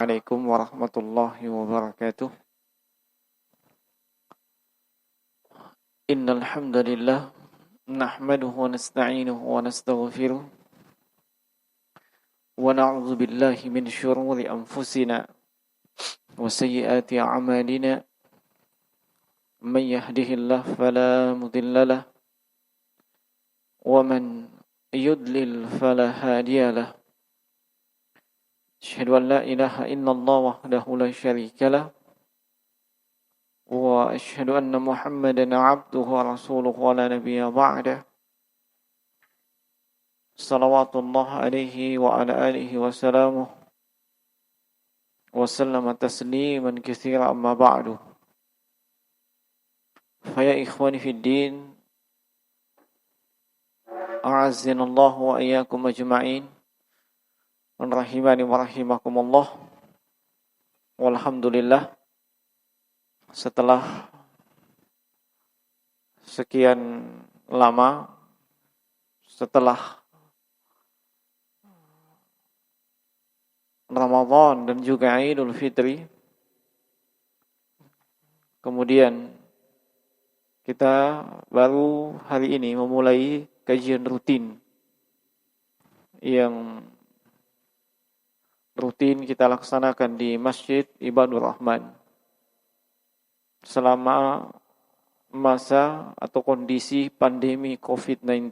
Assalamualaikum warahmatullahi wabarakatuh. Innal hamdalillah nahmaduhu wa nasta'inuhu wa nastaghfiruh wa na'udzu billahi min syururi anfusina wa sayyiati a'malina. Man yahdihillahu fala mudilla lahu wa man yudlil fala hadiya lahu. Asyhadu an la ilaha illallah wahdahu la syarika lahu wa asyhadu anna Muhammadan 'abduhu wa rasuluhu wa la nabiyya ba'dah. Salawatullah alaihi wa ala alihi wa salamuh wa sallama tasliman katsira amma ba'du. Faya ikhwani fid din, a'azzinallahu wa iyyakum ajma'in. Rahimani wa rahimakumullah. Walhamdulillah, setelah sekian lama, setelah Ramadan dan juga Idul Fitri, kemudian kita baru hari ini memulai kajian rutin yang rutin kita laksanakan di Masjid Ibadur Rahman selama masa atau kondisi pandemi COVID-19.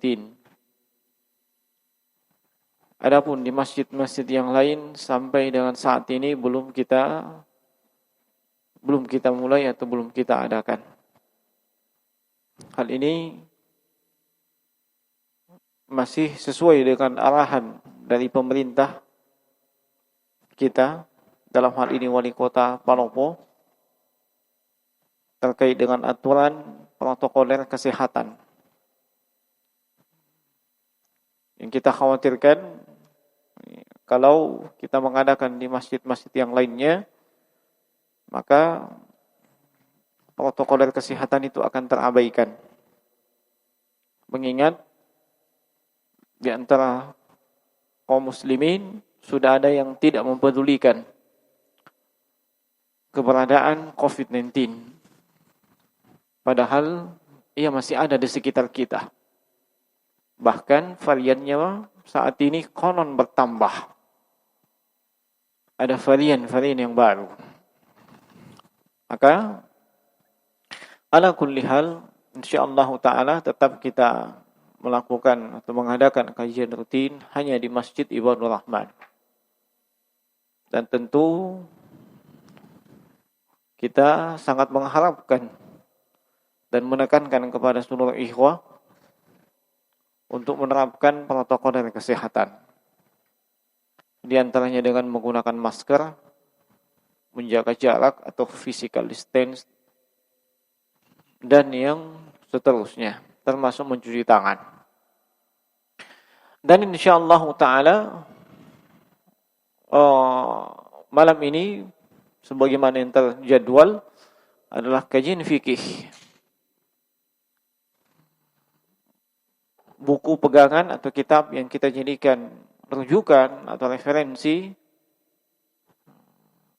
Adapun di masjid-masjid yang lain sampai dengan saat ini belum kita mulai atau belum kita adakan. Hal ini masih sesuai dengan arahan dari pemerintah kita, dalam hal ini Wali Kota Palopo, terkait dengan aturan protokoler kesehatan. Yang kita khawatirkan, kalau kita mengadakan di masjid-masjid yang lainnya, maka protokoler kesehatan itu akan terabaikan. Mengingat di antara kaum muslimin sudah ada yang tidak mempedulikan keberadaan COVID-19. Padahal ia masih ada di sekitar kita. Bahkan variannya saat ini konon bertambah. Ada varian-varian yang baru. Maka ala kulli hal, insyaallah ta'ala tetap kita melakukan atau mengadakan kajian rutin hanya di Masjid Ibadur Rahman. Dan tentu kita sangat mengharapkan dan menekankan kepada seluruh ikhwah untuk menerapkan protokol kesehatan. Di antaranya dengan menggunakan masker, menjaga jarak atau physical distance, dan yang seterusnya, termasuk mencuci tangan. Dan insyaallah ta'ala malam ini sebagaimana yang terjadwal adalah kajian fikih. Buku pegangan atau kitab yang kita jadikan rujukan atau referensi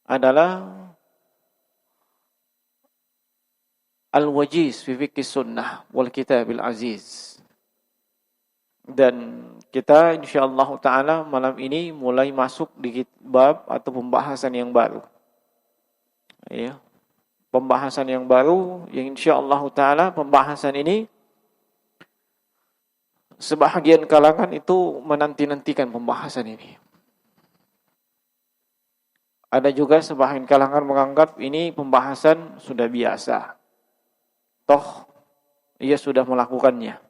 adalah Al-Wajiz fi Fiqh Sunnah wal Kitabil Aziz. Dan kita insyaallah ta'ala malam ini mulai masuk di bab atau pembahasan yang baru. Ya. Pembahasan yang baru yang insyaallah ta'ala pembahasan ini sebahagian kalangan itu menanti-nantikan pembahasan ini. Ada juga sebahagian kalangan menganggap ini pembahasan sudah biasa. Toh ia sudah melakukannya.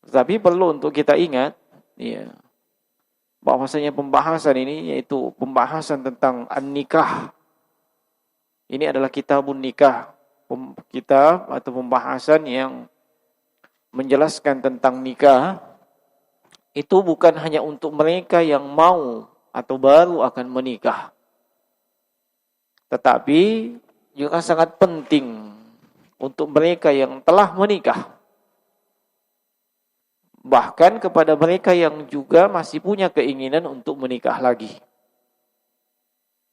Tapi perlu untuk kita ingat, ya, bahwasanya pembahasan ini yaitu pembahasan tentang an-nikah. Ini adalah kitabun nikah, kitab atau pembahasan yang menjelaskan tentang nikah. Itu bukan hanya untuk mereka yang mau atau baru akan menikah, tetapi juga sangat penting untuk mereka yang telah menikah. Bahkan kepada mereka yang juga masih punya keinginan untuk menikah lagi.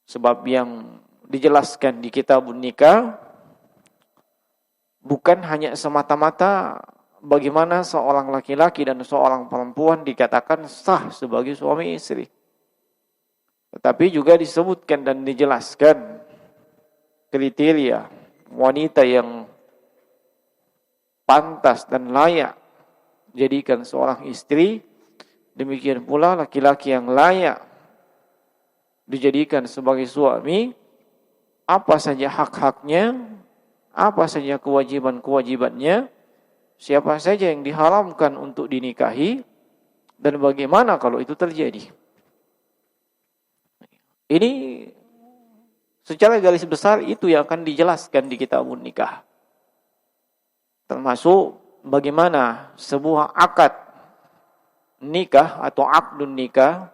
Sebab yang dijelaskan di kitabun nikah bukan hanya semata-mata bagaimana seorang laki-laki dan seorang perempuan dikatakan sah sebagai suami istri. Tetapi juga disebutkan dan dijelaskan kriteria wanita yang pantas dan layak jadikan seorang istri, demikian pula laki-laki yang layak dijadikan sebagai suami, apa saja hak-haknya, apa saja kewajiban-kewajibannya, siapa saja yang diharamkan untuk dinikahi, dan bagaimana kalau itu terjadi. Ini secara garis besar itu yang akan dijelaskan di kitabun nikah. Termasuk bagaimana sebuah akad nikah atau akdun nikah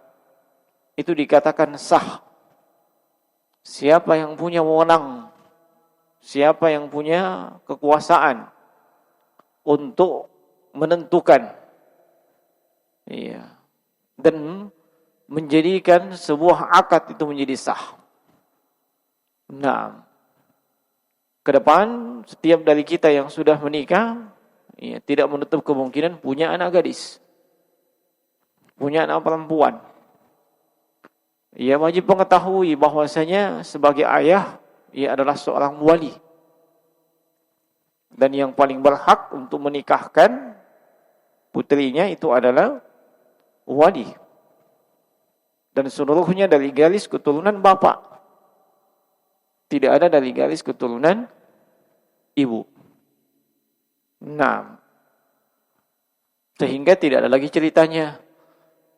itu dikatakan sah. Siapa yang punya wewenang, siapa yang punya kekuasaan untuk menentukan, dan menjadikan sebuah akad itu menjadi sah. Nah, ke depan setiap dari kita yang sudah menikah, tidak menutup kemungkinan punya anak gadis, punya anak perempuan. Ia wajib mengetahui bahwasanya sebagai ayah, ia adalah seorang wali. Dan yang paling berhak untuk menikahkan putrinya itu adalah wali. Dan seluruhnya dari garis keturunan bapak. Tidak ada dari garis keturunan ibu. Nah, sehingga tidak ada lagi ceritanya.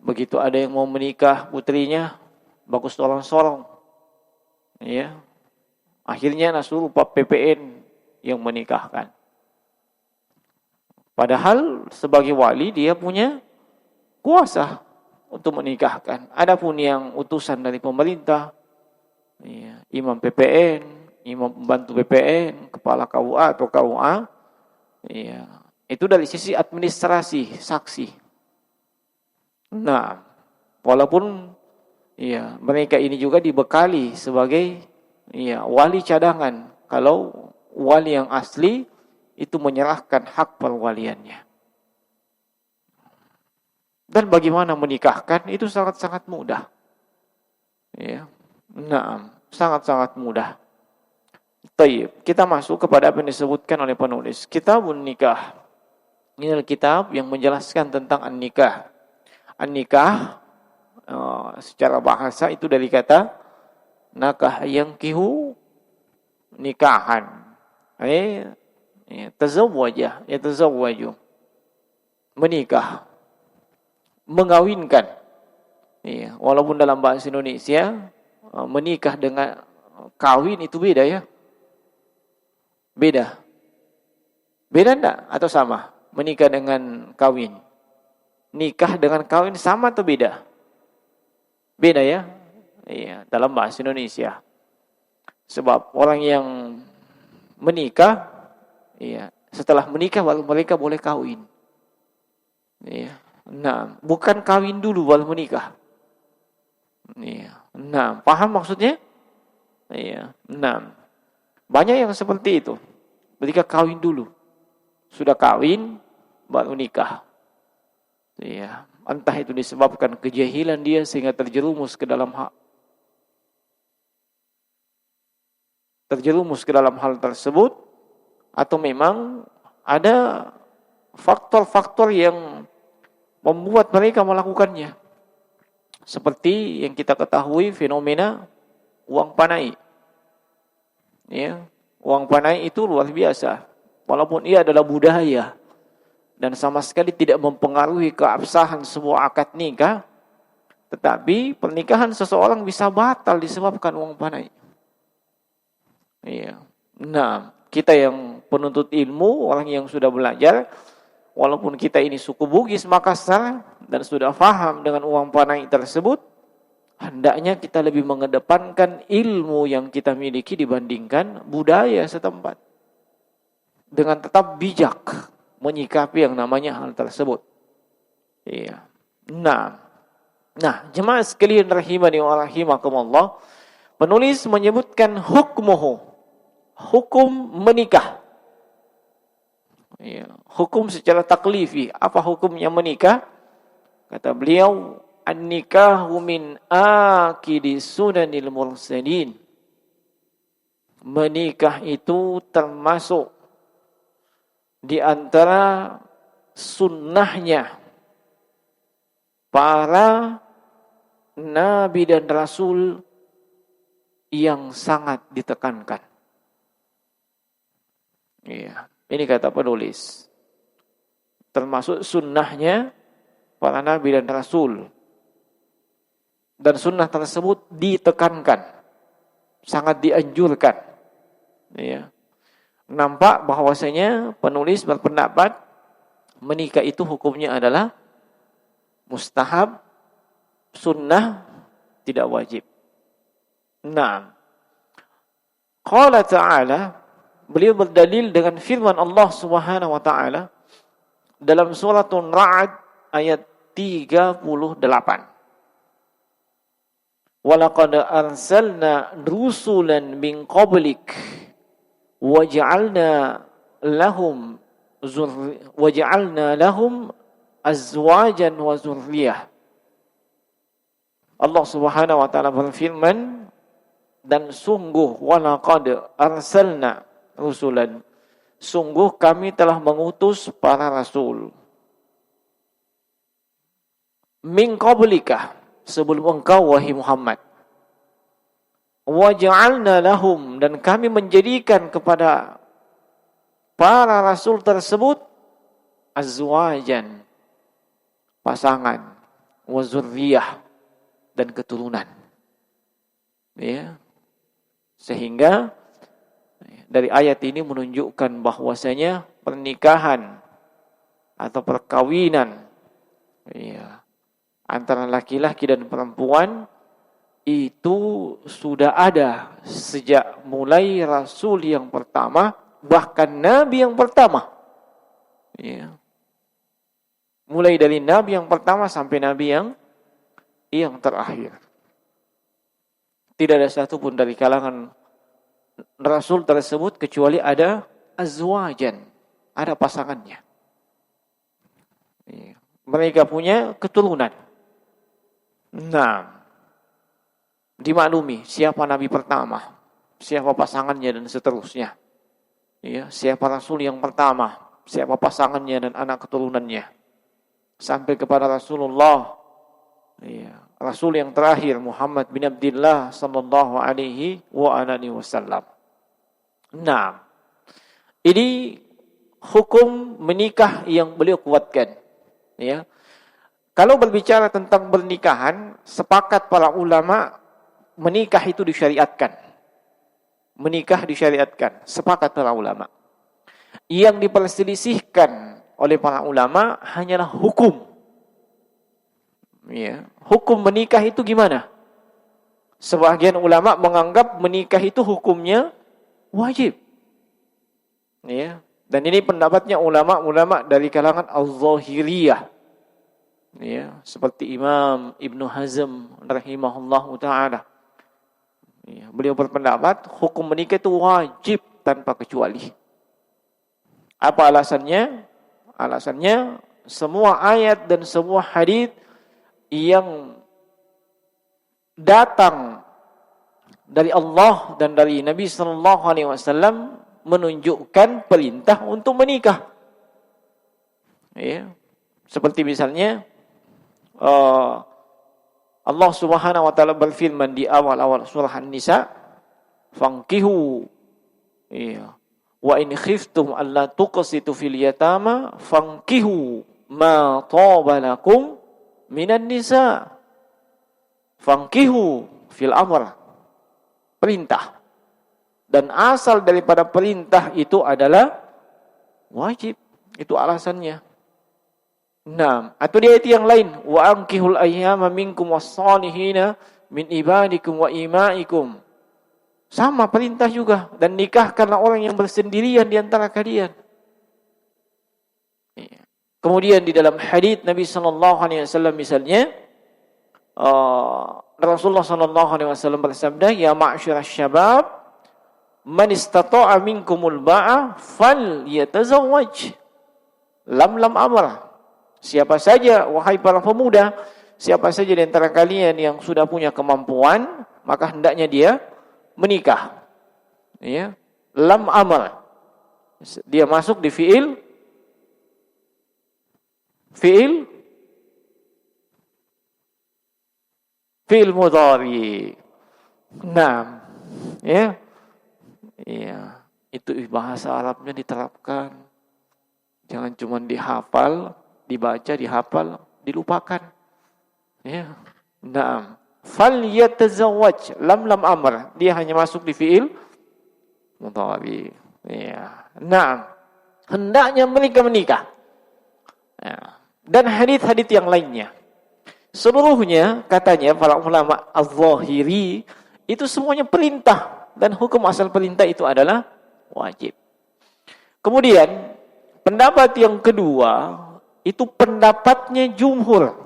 Begitu ada yang mau menikah putrinya, bagus tolong-solong. Ya. Akhirnya nasuruh Pak PPN yang menikahkan. Padahal sebagai wali dia punya kuasa untuk menikahkan. Adapun yang utusan dari pemerintah, imam PPN, imam pembantu PPN, kepala KUA atau KUA, itu dari sisi administrasi, saksi. Nah, walaupun mereka ini juga dibekali sebagai wali cadangan. Kalau wali yang asli itu menyerahkan hak perwaliannya. Dan bagaimana menikahkan itu sangat-sangat mudah. Nah, sangat-sangat mudah. Taib, kita masuk kepada apa yang disebutkan oleh penulis. Kitabun nikah. Ini adalah kitab yang menjelaskan tentang an-nikah. An-nikah secara bahasa itu dari kata nakah yang kihu nikahan. Tazawwaja, yatazawwaju. Menikah, mengawinkan. Walaupun dalam bahasa Indonesia menikah dengan kawin itu beda ya. Beda. Beda enggak atau sama? Menikah dengan kawin. Nikah dengan kawin sama atau beda? Beda ya. Dalam bahasa Indonesia. Sebab orang yang menikah, setelah menikah baru mereka boleh kawin. Nah, bukan kawin dulu baru menikah. Nah, paham maksudnya? Nah, banyak yang seperti itu. Ketika kawin dulu, sudah kawin baru nikah. Entah itu disebabkan kejahilan dia sehingga terjerumus ke dalam hal tersebut, atau memang ada faktor-faktor yang membuat mereka melakukannya. Seperti yang kita ketahui fenomena uang panai. Uang panai itu luar biasa. Walaupun ia adalah budaya dan sama sekali tidak mempengaruhi keabsahan sebuah akad nikah, tetapi pernikahan seseorang bisa batal disebabkan uang panai. Nah, kita yang penuntut ilmu, orang yang sudah belajar, walaupun kita ini suku Bugis Makassar dan sudah paham dengan uang panai tersebut, hendaknya kita lebih mengedepankan ilmu yang kita miliki dibandingkan budaya setempat. Dengan tetap bijak menyikapi yang namanya hal tersebut. Iya. Nah, jemaah sekalian rahimani wa rahimakumullah, penulis menyebutkan hukmuhu, hukum menikah. Iya, hukum secara taklifi, apa hukumnya menikah? Kata beliau, an-nikahu min akidi sunanil mursalin. Menikah itu termasuk di antara sunnahnya para nabi dan rasul yang sangat ditekankan. Iya, ini kata penulis. Termasuk sunnahnya para nabi dan rasul. Dan sunnah tersebut ditekankan, sangat dianjurkan. Ya. Nampak bahwasanya penulis berpendapat menikah itu hukumnya adalah mustahab, sunnah, tidak wajib. Nah, qala ta'ala, beliau berdalil dengan firman Allah Subhanahu wa taala dalam suratul Ra'd ayat 38. Walaqad arsalna rusulan min qablik waja'alna lahum azwajan wa zurriyah. Allah Subhanahu wa taala berfirman, dan sungguh walaqad arsalna rusulan, sungguh kami telah mengutus para rasul min qablika, sebelum engkau wahai Muhammad. Waja'alna lahum, dan kami menjadikan kepada para rasul tersebut azwajan, pasangan, wa zurriyah, dan keturunan. Ya. Sehingga dari ayat ini menunjukkan bahwasanya pernikahan atau perkawinan, ya, antara laki-laki dan perempuan itu sudah ada sejak mulai Rasul yang pertama, bahkan Nabi yang pertama. Ya. Mulai dari Nabi yang pertama sampai Nabi yang terakhir. Tidak ada satupun dari kalangan Rasul tersebut kecuali ada azwajan, ada pasangannya. Ya. Mereka punya keturunan. Nah, dimaklumi siapa nabi pertama, siapa pasangannya dan seterusnya. Ya, siapa rasul yang pertama, siapa pasangannya dan anak keturunannya. Sampai kepada Rasulullah, ya, rasul yang terakhir Muhammad bin Abdullah sallallahu alaihi wasallam. Nah, ini hukum menikah yang beliau kuatkan. Ya. Kalau berbicara tentang pernikahan, sepakat para ulama menikah itu disyariatkan. Menikah disyariatkan, sepakat para ulama. Yang diperselisihkan oleh para ulama hanyalah hukum. Ya, hukum menikah itu gimana? Sebagian ulama menganggap menikah itu hukumnya wajib. Ya, dan ini pendapatnya ulama-ulama dari kalangan al-Zahiriyah. Ya, seperti Imam Ibnu Hazm rahimahullahu taala. Ya, beliau berpendapat hukum menikah itu wajib tanpa kecuali. Apa alasannya? Alasannya semua ayat dan semua hadis yang datang dari Allah dan dari Nabi sallallahu alaihi wasallam menunjukkan perintah untuk menikah. Ya, seperti misalnya Allah Subhanahu wa taala berfirman di awal-awal surah An-Nisa, "Fankihu." Iya. "Wa in khiftum alla tuqsitu fil yatama fankihu ma taba lakum minan nisa." Fankihu fil amr. Perintah. Dan asal daripada perintah itu adalah wajib. Itu alasannya. Nah, atau di ayat yang lain, wa ankihul ayyama minkum was-salihina min ibadikum wa imaikum. Sama perintah juga, dan nikahkanlah orang yang bersendirian di antara kalian. Kemudian di dalam hadits Nabi sallallahu alaihi wasallam misalnya Rasulullah sallallahu alaihi wasallam bersabda, "Ya ma'syiras syabab, man istata'a minkumul ba'a falyatazawwaj." Lam amr. Siapa saja wahai para pemuda, siapa saja di antara kalian yang sudah punya kemampuan, maka hendaknya dia menikah. Ya. Lam amr. Dia masuk di fiil mudhari. Naam. Ya. Iya, itu bahasa Arabnya diterapkan. Jangan cuma dihafal, dibaca, dihafal, dilupakan. Ya. Naam. Falyatazawwaj. Lam amr. Dia hanya masuk di fiil mudhari. Ya. Naam. Hendaknya menikah. Ya. Dan hadits-hadits yang lainnya. Seluruhnya katanya para ulama az-zahiri itu semuanya perintah, dan hukum asal perintah itu adalah wajib. Kemudian pendapat yang kedua itu pendapatnya jumhur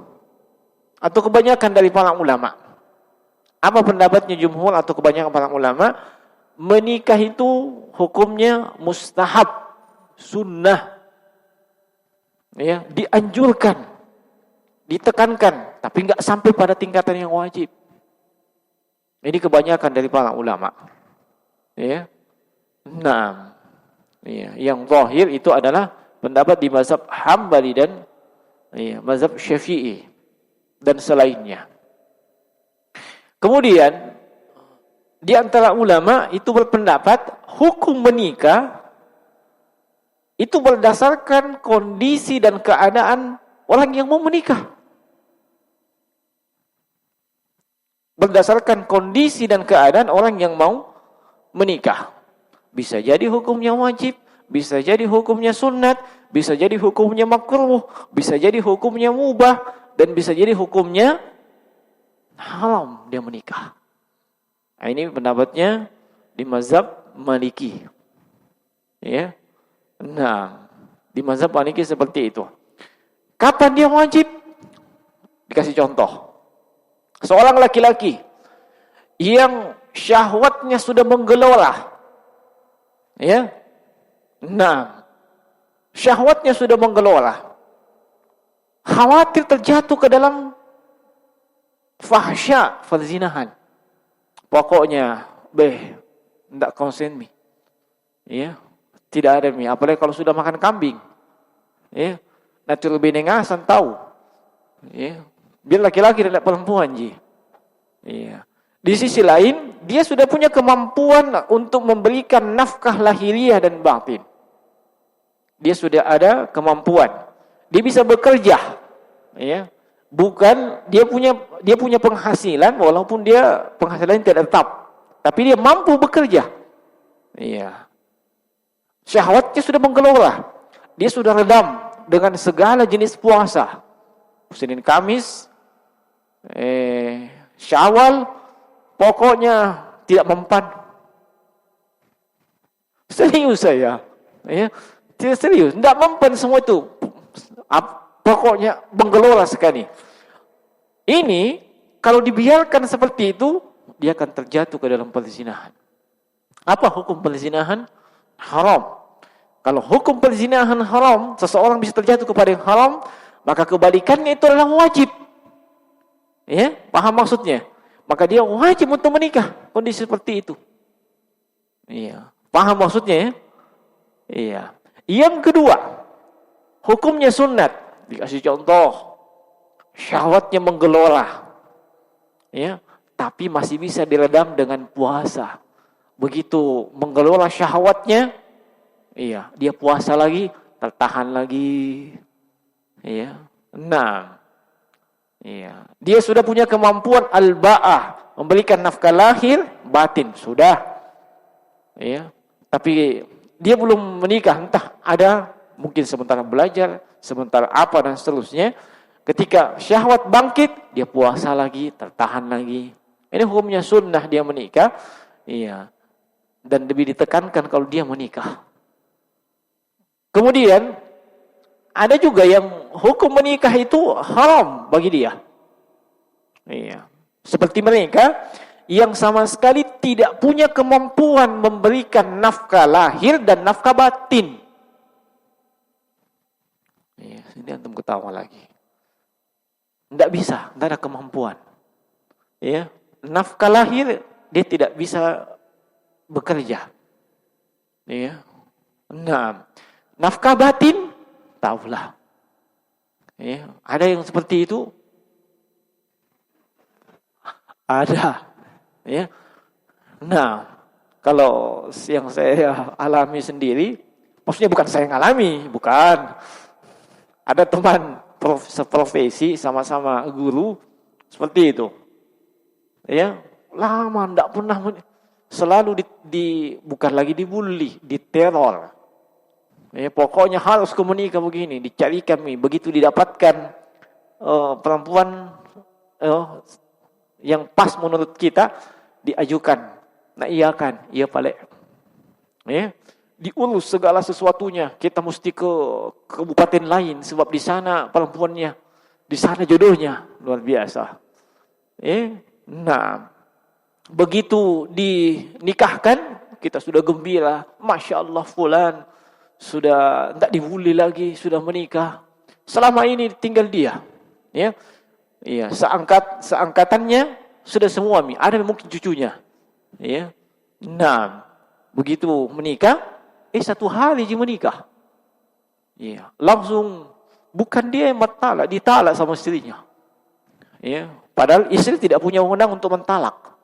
atau kebanyakan dari para ulama. Apa pendapatnya jumhur atau kebanyakan para ulama? Menikah itu hukumnya mustahab, sunnah. Ya, dianjurkan, ditekankan, tapi enggak sampai pada tingkatan yang wajib. Ini kebanyakan dari para ulama. Ya. Nah, ya, yang zahir itu adalah pendapat di mazhab Hambali dan mazhab Syafi'i dan selainnya. Kemudian di antara ulama itu berpendapat hukum menikah itu berdasarkan kondisi dan keadaan orang yang mau menikah. Berdasarkan kondisi dan keadaan orang yang mau menikah. Bisa jadi hukumnya wajib, bisa jadi hukumnya sunat, bisa jadi hukumnya makruh, bisa jadi hukumnya mubah, dan bisa jadi hukumnya haram dia menikah. Nah, ini pendapatnya di mazhab Maliki. Ya. Nah, di mazhab Maliki seperti itu. Kapan dia wajib? Dikasih contoh. Seorang laki-laki yang syahwatnya sudah menggelora. Ya. Nah, syahwatnya sudah menggelora. Khawatir terjatuh ke dalam fahsya, perzinahan. Pokoknya, enggak konsen mi. Ya. Tidak ada mi, apalagi kalau sudah makan kambing. Ya. Nanti lebih nengasan tahu. Ya. Biar laki-laki dan perempuan ji. Iya. Di sisi lain, dia sudah punya kemampuan untuk memberikan nafkah lahiriah dan batin. Dia sudah ada kemampuan. Dia bisa bekerja. Ya. Bukan dia punya penghasilan walaupun dia penghasilannya tidak tetap. Tapi dia mampu bekerja. Iya. Syahwatnya sudah menggelora. Dia sudah redam dengan segala jenis puasa. Senin Kamis, Syawal, pokoknya tidak mempan. Serius saya. Ya, tidak serius. Tidak mempan semua itu. Pokoknya menggelora sekali. Ini, kalau dibiarkan seperti itu, dia akan terjatuh ke dalam perzinahan. Apa hukum perzinahan? Haram. Kalau hukum perzinahan haram, seseorang bisa terjatuh kepada yang haram, maka kebalikannya itu adalah wajib. Ya, paham maksudnya? Maka dia wajib untuk menikah kondisi seperti itu. Iya, paham maksudnya ya? Iya. Yang kedua, hukumnya sunat. Dikasih contoh, syahwatnya menggelora. Ya, tapi masih bisa diredam dengan puasa. Begitu menggelora syahwatnya, iya, dia puasa lagi, tertahan lagi. Iya. Nah, iya. Dia sudah punya kemampuan al-ba'ah, memberikan nafkah lahir, batin, sudah. Iya. Tapi dia belum menikah, entah ada mungkin sementara belajar, sementara apa dan seterusnya. Ketika syahwat bangkit, dia puasa lagi, tertahan lagi. Ini hukumnya sunnah dia menikah. Iya. Dan lebih ditekankan kalau dia menikah. Kemudian Ada juga yang hukum menikah itu haram bagi dia. Iya. Seperti mereka yang sama sekali tidak punya kemampuan memberikan nafkah lahir dan nafkah batin. Iya, ini antum ketawa lagi. Tidak bisa, tidak ada kemampuan. Ya, nafkah lahir dia tidak bisa bekerja. Ya. Nah, nafkah batin tahulah. Ya, ada yang seperti itu? Ada. Ya. Nah, kalau yang saya alami sendiri, maksudnya bukan saya yang alami, bukan. Ada teman seprofesi sama-sama guru seperti itu. Ya, lama enggak pernah selalu bukan lagi dibully, diteror. Ya, pokoknya harus menikah begini, dicari kami. Begitu didapatkan perempuan yang pas menurut kita, diajukan. Nah, iya kan, iya Pak. Ya, diurus segala sesuatunya. Kita mesti ke kabupaten lain sebab di sana perempuannya, di sana jodohnya luar biasa. Nah, begitu dinikahkan, kita sudah gembira, Masya Allah fulan sudah tidak dibully lagi, sudah menikah. Selama ini tinggal dia, ya, iya, seangkatannya sudah semua, ada mungkin cucunya, ya. Nah, begitu menikah, satu hari dia menikah, iya, langsung bukan dia yang mentalak, ditalak sama istrinya, ya. Padahal istri tidak punya wewenang untuk mentalak.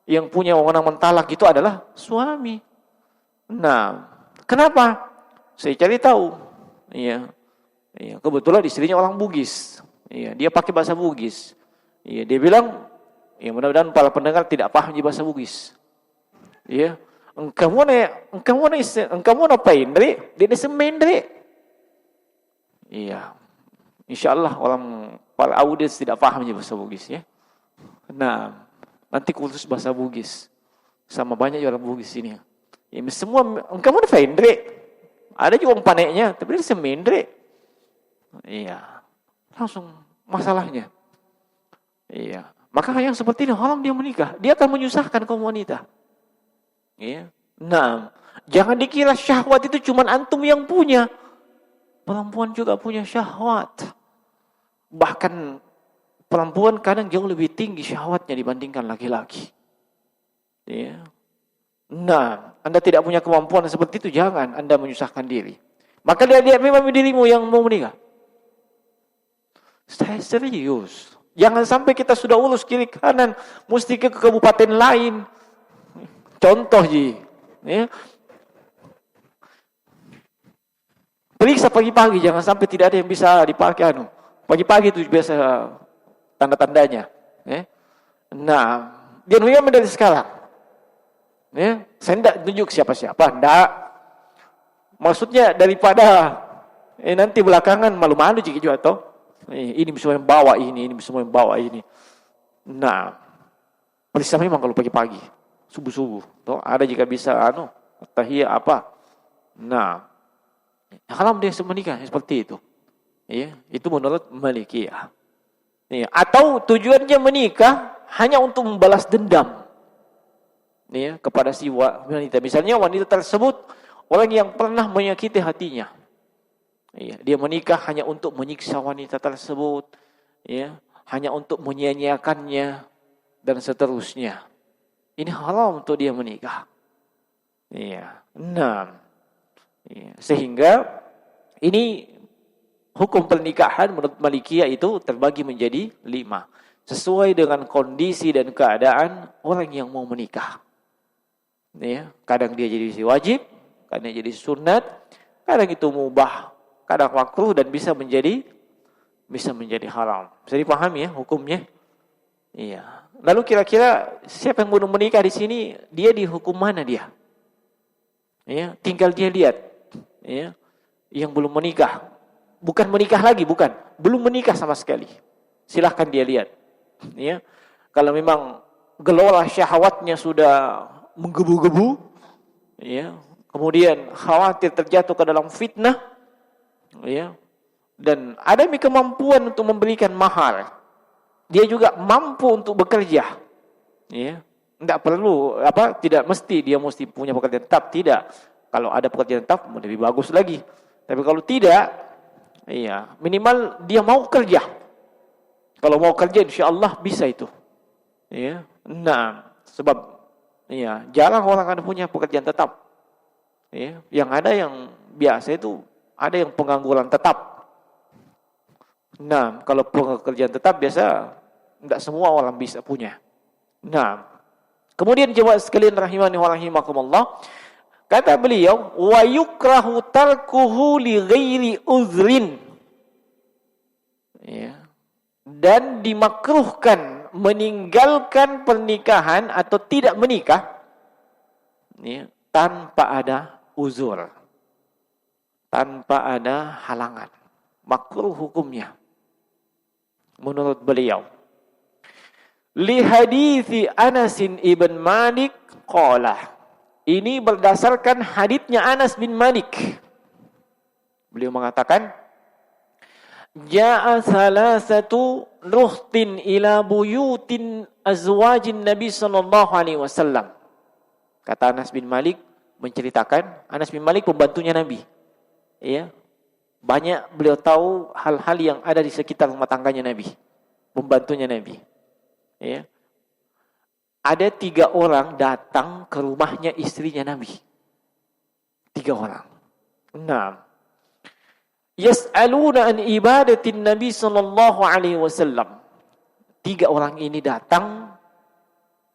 Yang punya wewenang mentalak itu adalah suami. Nah, kenapa? Saya cari tahu. Iya. Iya, kebetulan istrinya orang Bugis. Iya, dia pakai bahasa Bugis. Iya, dia bilang, ya mudah-mudahan para pendengar tidak paham di bahasa Bugis. Iya. Engkau mau ngapain, Dre? Dia semen, Dre. Iya. Insyaallah orang para audiens tidak paham di bahasa Bugis, ya. Nah, nanti kursus bahasa Bugis. Sama banyak orang Bugis ini. Ya, semua, engkau mau ngapain, Dre? Ada juga paneknya, tapi dia semendre. Iya. Langsung masalahnya. Iya. Maka yang seperti ini, haram dia menikah. Dia akan menyusahkan kaum wanita. Iya. Nah, jangan dikira syahwat itu cuma antum yang punya. Perempuan juga punya syahwat. Bahkan perempuan kadang jauh lebih tinggi syahwatnya dibandingkan laki-laki. Iya. Nah, Anda tidak punya kemampuan seperti itu, jangan Anda menyusahkan diri. Maka lihat memang dirimu yang mau menikah. Saya serius. Jangan sampai kita sudah urus kiri kanan, mesti ke kabupaten lain. Contoh ji, ya. Periksa pagi-pagi, jangan sampai tidak ada yang bisa dipakai. Pagi-pagi itu biasa tanda-tandanya. Ya. Nah, dia memang dari sekarang. Ya, saya tidak tunjuk siapa-siapa, tidak. Maksudnya daripada nanti belakangan malu-malu jika juga toh. Ini semua yang bawa ini semua yang bawa ini. Nah, periksa memang kalau pagi-pagi, subuh-subuh, toh ada jika bisa tahiyah apa. Nah, haram dia menikah seperti itu. Ya, itu menurut Malikiyah. Ya, atau tujuannya menikah hanya untuk membalas dendam. Ya, kepada si wanita. Misalnya wanita tersebut orang yang pernah menyakiti hatinya. Ya, dia menikah hanya untuk menyiksa wanita tersebut, ya, hanya untuk menyia-nyiakannya dan seterusnya. Ini haram untuk dia menikah. Ya. Nah, ya, sehingga ini hukum pernikahan menurut Malikiyah itu terbagi menjadi 5 sesuai dengan kondisi dan keadaan orang yang mau menikah. Ya, kadang dia jadi wajib, kadang jadi sunat, kadang itu mubah, kadang makruh dan bisa menjadi haram. Bisa dipahami ya hukumnya? Iya. Lalu kira-kira siapa yang belum menikah di sini, dia dihukum mana dia? Ya, tinggal dia lihat. Ya. Yang belum menikah, bukan menikah lagi, bukan, belum menikah sama sekali. Silahkan dia lihat. Ya. Kalau memang gelora syahwatnya sudah menggebu-gebu, ya, kemudian khawatir terjatuh ke dalam fitnah, ya, dan ada kemampuan untuk memberikan mahar, dia juga mampu untuk bekerja. Ya. Tidak perlu tidak mesti dia mesti punya pekerjaan tetap, tidak. Kalau ada pekerjaan tetap lebih bagus lagi. Tapi kalau tidak, iya, minimal dia mau kerja. Kalau mau kerja insyaallah bisa itu. Ya. Nah, sebab iya, jarang orang ada punya pekerjaan tetap. Ya, yang ada yang biasa itu ada yang pengangguran tetap. Nah, kalau pekerjaan tetap biasa tidak semua orang bisa punya. Nah, kemudian jemaah sekalian rahimani wa rahimakumullah, kata beliau, wa yukrahu tarkuhu li ghairi uzrin. Ya. Dan dimakruhkan meninggalkan pernikahan atau tidak menikah ya, tanpa ada uzur. Tanpa ada halangan. Makruh hukumnya. Menurut beliau. Li hadithi Anas ibn Malik qala. Ini berdasarkan haditsnya Anas bin Malik. Beliau mengatakan, Ja'a salasatu ruhtin ila buyutin azwajin Nabi sallallahu alaihi wasallam. Kata Anas bin Malik menceritakan, Anas bin Malik pembantunya Nabi. Ya. Banyak beliau tahu hal-hal yang ada di sekitar rumah tangganya Nabi. Pembantunya Nabi. Ya. Ada 3 orang datang ke rumahnya istrinya Nabi. 3 orang. 6. Yas'aluna an ibadatin Nabi sallallahu alaihi wasallam. 3 orang ini datang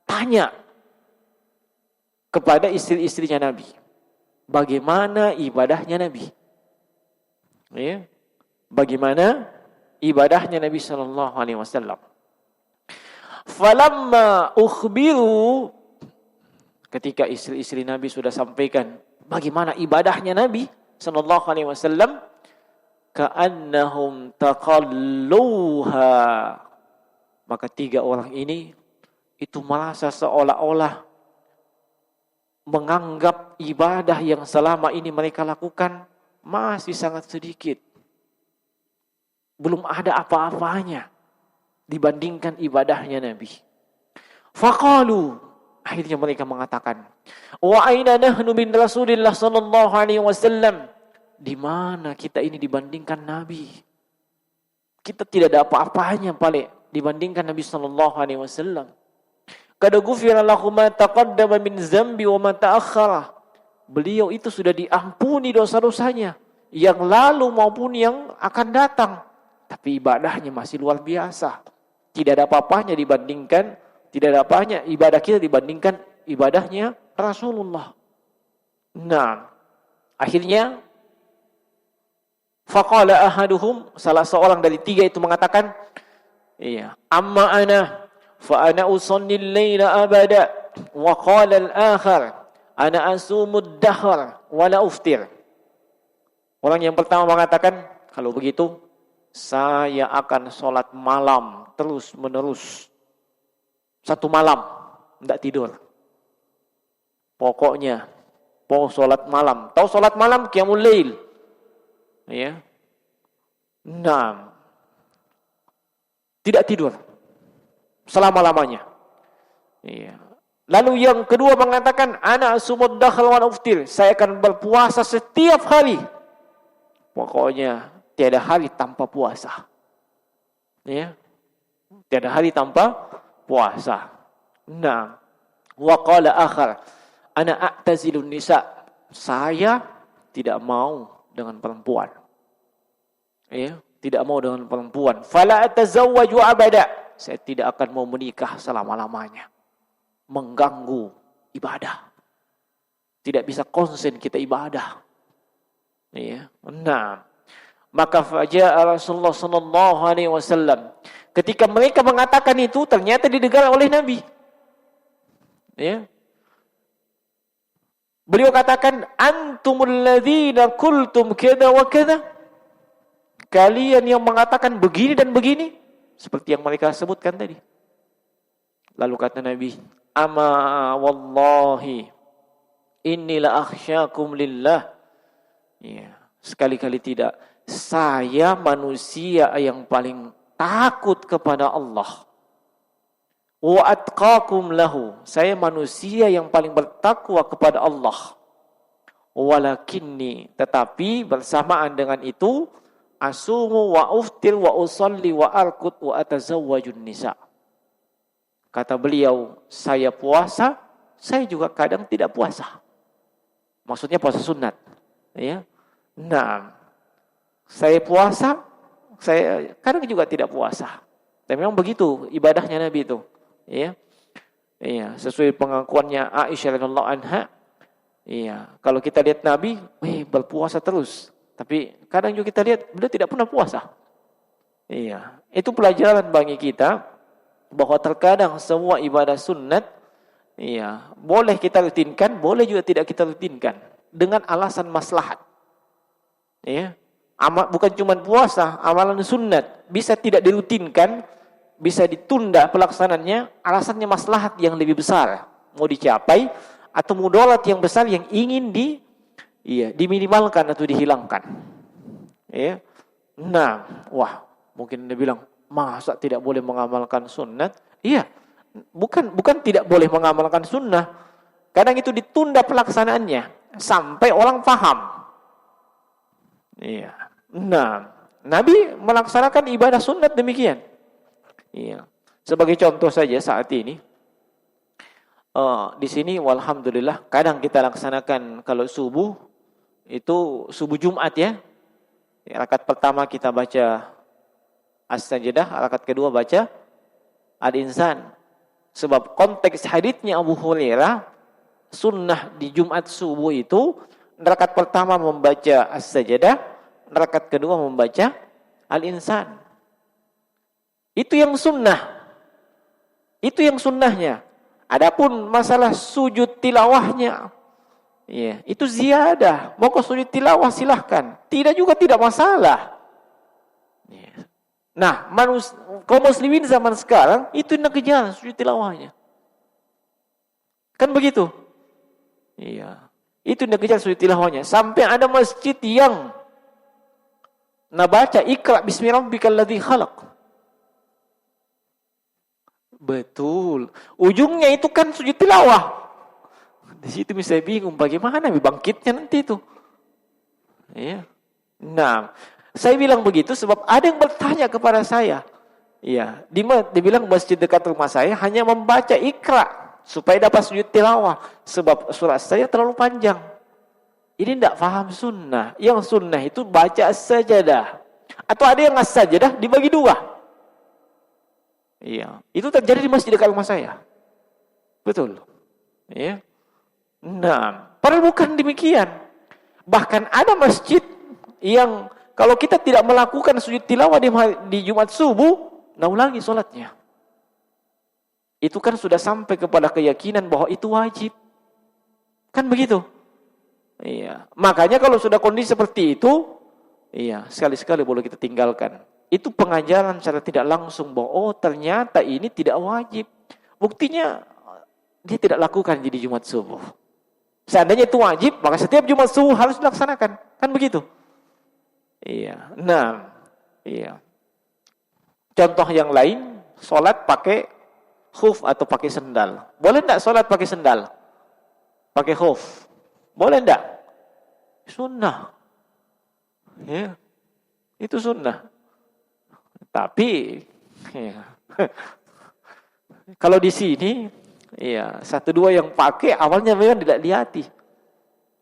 tanya kepada istri-istrinya Nabi. Bagaimana ibadahnya Nabi? Ya. Bagaimana ibadahnya Nabi sallallahu alaihi wasallam? Falamma ukhbiru, ketika istri-istri Nabi sudah sampaikan bagaimana ibadahnya Nabi sallallahu alaihi wasallam, ka'annahum taqalluha, maka 3 orang ini itu merasa seolah-olah menganggap ibadah yang selama ini mereka lakukan masih sangat sedikit. Belum ada apa-apanya dibandingkan ibadahnya Nabi. Faqalu, akhirnya mereka mengatakan, wa aina nahnu bin Rasulillah sallallahu alaihi wasallam? Di mana kita ini dibandingkan Nabi? Kita tidak ada apa-apanya paling dibandingkan Nabi sallallahu alaihi wasallam. Qad ghufira lahu ma taqaddama min dzambi wa ma ta'akhkhara. Beliau itu sudah diampuni dosa-dosanya yang lalu maupun yang akan datang. Tapi ibadahnya masih luar biasa. Tidak ada apa-apanya dibandingkan, tidak ada apa-apanya ibadah kita dibandingkan ibadahnya Rasulullah. Nah, akhirnya faqala ahaduhum, salah seorang dari 3 itu mengatakan, iya, amma ana fa ana usalli al-laila abada, wa qala al-akhar ana asumud dahr wa la uftir. Orang yang pertama mengatakan, kalau begitu saya akan sholat malam terus menerus. 1 malam tidak tidur. Pokoknya mau sholat malam. Tahu sholat malam qiyamul lail. Ya. Nah, tidak tidur selama-lamanya. Iya. Lalu yang kedua mengatakan, ana asumud dakhal wa uftir, saya akan berpuasa setiap hari. Pokoknya tiada hari tanpa puasa. Ya. Tiada hari tanpa puasa. Nah, wa qala akhar, ana a'tazilun nisa, saya tidak mau dengan perempuan. Ya, tidak mau dengan perempuan. Fala atazawwaju abada, saya tidak akan mau menikah selama-lamanya. Mengganggu ibadah. Tidak bisa konsen kita ibadah. Ya. Nah, maka faja'a Rasulullah sallallahu alaihi wasallam. Ketika mereka mengatakan itu, ternyata didengar oleh Nabi. Ya. Beliau katakan, antumul ladzina qultum kada wa kada. Kalian yang mengatakan begini dan begini, seperti yang mereka sebutkan tadi. Lalu kata Nabi, ama wallahi inni la akhsyakum lillah. Ya, sekali-kali tidak. saya manusia yang paling takut kepada Allah. Wa atqakum lahu, saya manusia yang paling bertakwa kepada Allah. Walakinni, tetapi bersamaan dengan itu, asumu wa uftir wa usalli wa arqud wa atazawwajun nisa. Kata beliau, saya puasa, saya juga kadang tidak puasa. Maksudnya puasa sunat, ya. Nah, saya puasa, saya kadang juga tidak puasa. Dan memang begitu ibadahnya Nabi itu, ya. Iya, sesuai pengakuannya Aisyah radhiyallahu anha. Iya, kalau kita lihat Nabi, berpuasa terus. Tapi kadang juga kita lihat beliau tidak pernah puasa. Iya, itu pelajaran bagi kita bahwa terkadang semua ibadah sunat, iya, boleh kita rutinkan, boleh juga tidak kita rutinkan dengan alasan maslahat. Iya, bukan cuma puasa, amalan sunat bisa tidak dirutinkan, bisa ditunda pelaksanaannya, alasannya maslahat yang lebih besar mau dicapai atau mudarat yang besar yang ingin diminimalkan atau dihilangkan. Ya. Nah, mungkin dia bilang, masa tidak boleh mengamalkan sunnat? Iya, bukan tidak boleh mengamalkan sunnah. Kadang itu ditunda pelaksanaannya sampai orang paham. Iya. Nah, Nabi melaksanakan ibadah sunnat demikian. Iya. Sebagai contoh saja saat ini, di sini walhamdulillah kadang kita laksanakan kalau subuh itu subuh Jumat ya. Rakaat pertama kita baca As-Sajdah, rakaat kedua baca Al-Insan. Sebab konteks haditsnya Abu Hurairah, sunnah di Jumat subuh itu rakaat pertama membaca As-Sajdah, rakaat kedua membaca Al-Insan. Itu yang sunnah. Itu yang sunnahnya. Adapun masalah sujud tilawahnya, ya, itu ziyadah. Mau ke sujud tilawah silahkan. Tidak juga tidak masalah. Ya. Nah, kaum muslimin zaman sekarang itu hendak kejar sujud tilawahnya. Kan begitu? Iya. Itu hendak kejar sujud tilawahnya. Sampai ada masjid yang baca Iqra bismi rabbikal ladzi khalaq. Betul. Ujungnya itu kan sujud tilawah. Di situ bisa bingung bagaimana bangkitnya nanti itu. Ya. Nah, saya bilang begitu sebab ada yang bertanya kepada saya. Iya, dibilang masjid dekat rumah saya hanya membaca Iqra supaya dapat sujud tilawah sebab surat saya terlalu panjang. Ini tidak paham sunnah. Yang sunnah itu baca as-sajdah. Atau ada yang as-sajdah dibagi dua. Iya, itu terjadi di masjid dekat rumah saya. Betul. Ya. Nah, padahal bukan demikian. Bahkan ada masjid yang kalau kita tidak melakukan sujud tilawah di Jumat subuh, ulangi sholatnya. Itu kan sudah sampai kepada keyakinan bahwa itu wajib. Kan begitu? Iya. Makanya kalau sudah kondisi seperti itu, iya, sekali-sekali boleh kita tinggalkan. Itu pengajaran secara tidak langsung bahwa ternyata ini tidak wajib. Buktinya dia tidak lakukan jadi Jumat subuh. Seandainya itu wajib, maka setiap Jumat subuh harus dilaksanakan. Kan begitu? Iya. Nah, iya. Contoh yang lain, sholat pakai khuf atau pakai sendal. Boleh enggak sholat pakai sendal? Pakai khuf? Boleh enggak? Sunnah. Ya. Itu sunnah. Tapi ya, kalau di sini ya 1-2 yang pakai awalnya memang tidak lihati.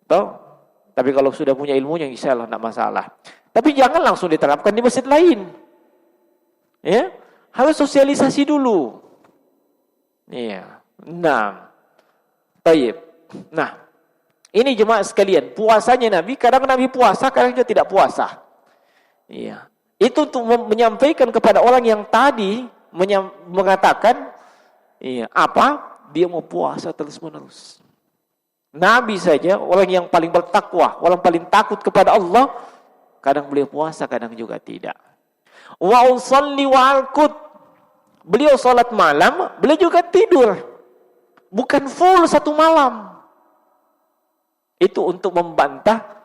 Tapi kalau sudah punya ilmunya insyaallah tidak masalah. Tapi jangan langsung diterapkan di masjid lain. Ya, harus sosialisasi dulu. Iya. Nah. Baik. Nah, ini jemaah sekalian, puasanya Nabi, kadang Nabi puasa, kadang juga tidak puasa. Iya. Itu untuk menyampaikan kepada orang yang tadi mengatakan, iya, dia mau puasa terus-menerus. Nabi saja, orang yang paling bertakwa, orang paling takut kepada Allah, kadang beliau puasa, kadang juga tidak. Wa usalli wa arqud. Beliau salat malam, beliau juga tidur. Bukan full satu malam. Itu untuk membantah,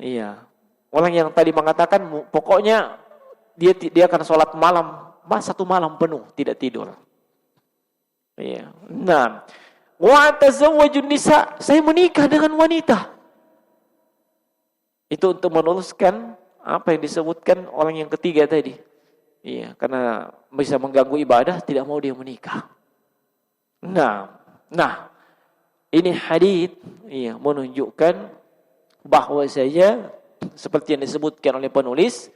iya, Orang yang tadi mengatakan pokoknya dia akan sholat malam, satu malam penuh tidak tidur. Iya. Nah, wa atazawwajun nisa, saya menikah dengan wanita. Itu untuk meneruskan apa yang disebutkan orang yang ketiga tadi. Iya, karena bisa mengganggu ibadah, tidak mau dia menikah. Nah, ini hadits menunjukkan bahwa saja seperti yang disebutkan oleh penulis,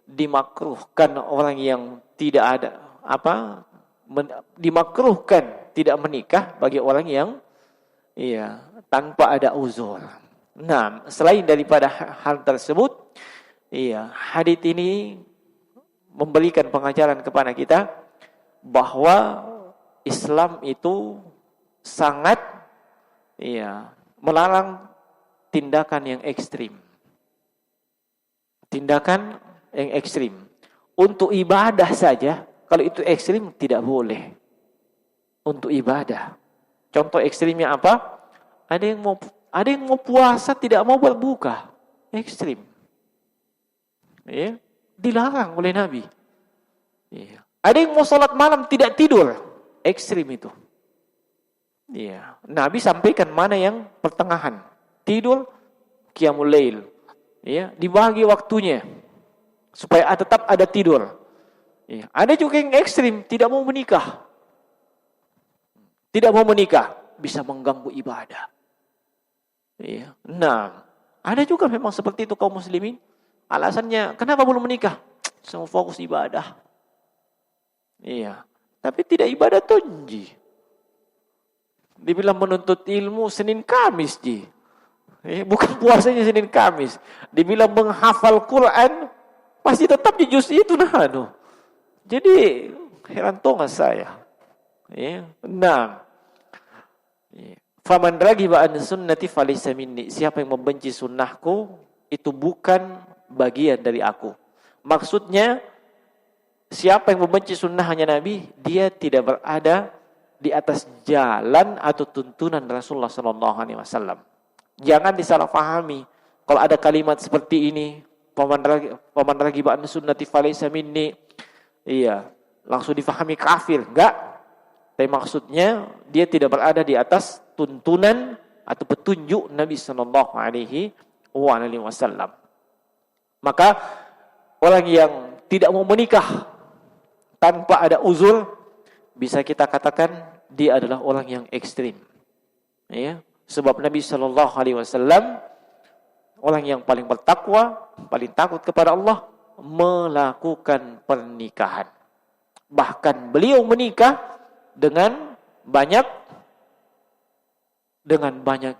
dimakruhkan orang yang tidak ada dimakruhkan tidak menikah bagi orang yang tanpa ada uzur. Nah, selain daripada hal tersebut, hadits ini memberikan pengajaran kepada kita bahwa Islam itu sangat melarang tindakan yang ekstrim. Tindakan yang ekstrim. Untuk ibadah saja, kalau itu ekstrim tidak boleh. Untuk ibadah. Contoh ekstrimnya apa? Ada yang mau puasa tidak mau berbuka. Ekstrim. Ya, dilarang oleh Nabi. Ya. Ada yang mau sholat malam tidak tidur. Ekstrim itu. Ya. Nabi sampaikan mana yang pertengahan. Tidur, qiyamul lail. Ya, dibagi waktunya supaya tetap ada tidur. Ya. Ada juga yang ekstrim, tidak mau menikah. Tidak mau menikah, bisa mengganggu ibadah. Ya. Nah, ada juga memang seperti itu kaum muslimin. Alasannya, kenapa belum menikah? Semua fokus ibadah. Iya. Tapi tidak ibadah tunji. Dibilang menuntut ilmu Senin Kamis, Ji. Bukan puasanya Senin Kamis. Dibilang menghafal Quran, pasti tetap di juz itu. Jadi, heran tonga saya. Nah. Faman ragiba an sunnati falaysa minni. Siapa yang membenci sunnahku, itu bukan bagian dari aku. Maksudnya, siapa yang membenci sunnahnya Nabi, dia tidak berada di atas jalan atau tuntunan Rasulullah SAW. Jangan disalahpahami. Kalau ada kalimat seperti ini, paman ragiba an sunnati falaysa minni, langsung difahami kafir. Enggak. Tapi maksudnya dia tidak berada di atas tuntunan atau petunjuk Nabi SAW. Maka orang yang tidak mau menikah tanpa ada uzur, bisa kita katakan dia adalah orang yang ekstrim. Ya, sebab Nabi SAW orang yang paling bertakwa, paling takut kepada Allah, melakukan pernikahan. Bahkan beliau menikah dengan banyak